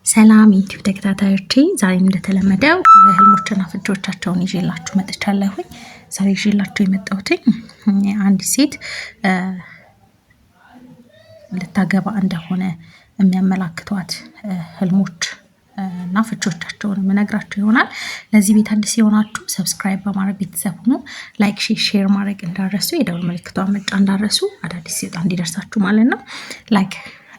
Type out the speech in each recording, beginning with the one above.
ሰላም ዩቲዩብ ተከታታዮቼ ዛሬም እንደተለመደው ህልሞችና ፍቺዎቻቸውን ይዤላችሁ መጥቻለሁ። ዛሬ ይዤላችሁ የመጣሁት አንድ ሴት ልታገባ እንደሆነ የሚያመላክቷት ህልሞች እና ፍቺዎቻቸውን የምነግራችሁ ይሆናል። ለዚህ ቤት አዲስ የሆናችሁ ሰብስክራይብ በማድረግ ቤተሰብ ሁኑ። ላይክ፣ ሼር ማድረግ እንዳረሱ፣ የደወል ምልክቷን መጫን እንዳረሱ፣ አዳዲስ ሲወጣ እንዲደርሳችሁ ማለት ነው። ላይክ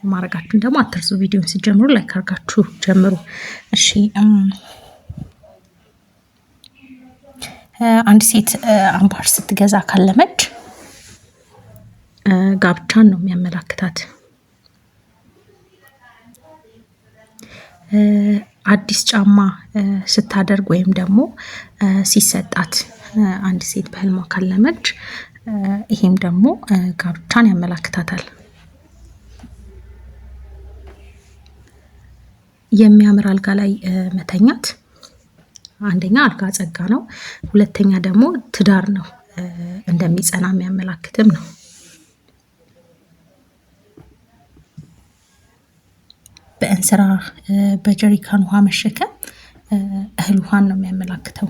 ማድረጋችሁን ደግሞ አትርሱ። ቪዲዮን ሲጀምሩ ላይክ አድርጋችሁ ጀምሩ። እሺ አንድ ሴት አምባር ስትገዛ ካለመች ጋብቻን ነው የሚያመላክታት። አዲስ ጫማ ስታደርግ ወይም ደግሞ ሲሰጣት አንድ ሴት በህልሟ ካለመች ይሄም ደግሞ ጋብቻን ያመላክታታል። የሚያምር አልጋ ላይ መተኛት አንደኛ አልጋ ጸጋ ነው፣ ሁለተኛ ደግሞ ትዳር ነው እንደሚጸና የሚያመላክትም ነው። በእንስራ በጀሪካን ውሃ መሸከም እህል ውሃን ነው የሚያመላክተው።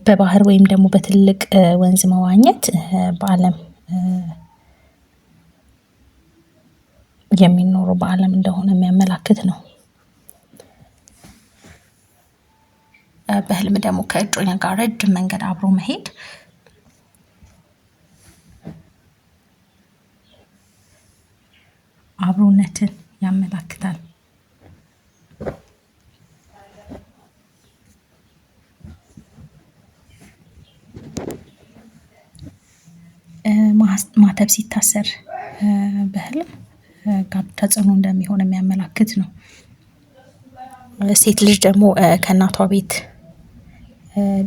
በባህር ወይም ደግሞ በትልቅ ወንዝ መዋኘት በዓለም የሚኖሩ በዓለም እንደሆነ የሚያመላክት ነው። በህልም ደግሞ ከእጮኛ ጋር ረጅም መንገድ አብሮ መሄድ አብሮነትን ያመላክታል። ማተብ ሲታሰር በህልም ጋብቻ ጽኑ እንደሚሆን የሚያመላክት ነው። ሴት ልጅ ደግሞ ከእናቷ ቤት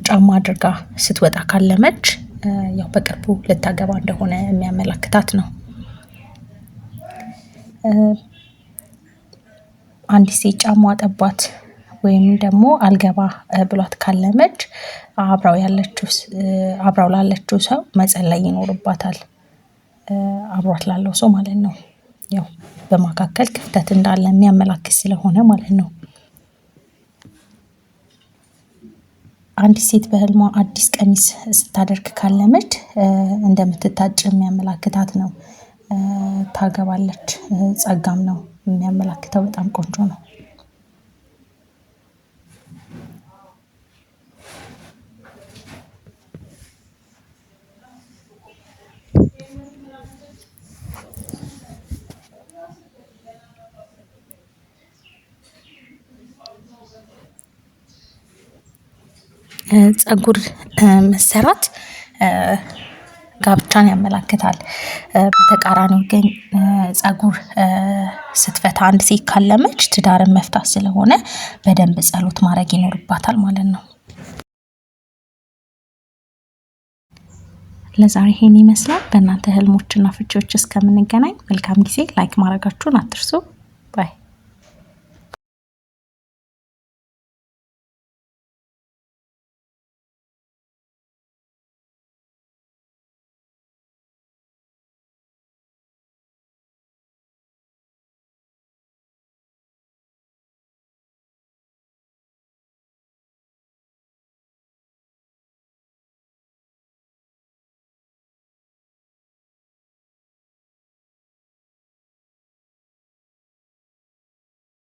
ጫማ አድርጋ ስትወጣ ካለመች ያው በቅርቡ ልታገባ እንደሆነ የሚያመላክታት ነው። አንዲት ሴት ጫማ ጠቧት ወይም ደግሞ አልገባ ብሏት ካለመች አብራው ላለችው ሰው መጸለይ ይኖርባታል። አብሯት ላለው ሰው ማለት ነው። ያው በመካከል ክፍተት እንዳለ የሚያመላክት ስለሆነ ማለት ነው። አንዲት ሴት በህልሟ አዲስ ቀሚስ ስታደርግ ካለመች እንደምትታጭ የሚያመላክታት ነው። ታገባለች፣ ጸጋም ነው የሚያመላክተው። በጣም ቆንጆ ነው። ፀጉር መሰራት ጋብቻን ያመላክታል። በተቃራኒው ግን ፀጉር ስትፈታ አንድ ሴት ካለመች ትዳርን መፍታት ስለሆነ በደንብ ጸሎት ማድረግ ይኖርባታል ማለት ነው። ለዛሬ ይሄን ይመስላል። በእናንተ ህልሞችና ፍቺዎች እስከምንገናኝ መልካም ጊዜ። ላይክ ማድረጋችሁን አትርሱ።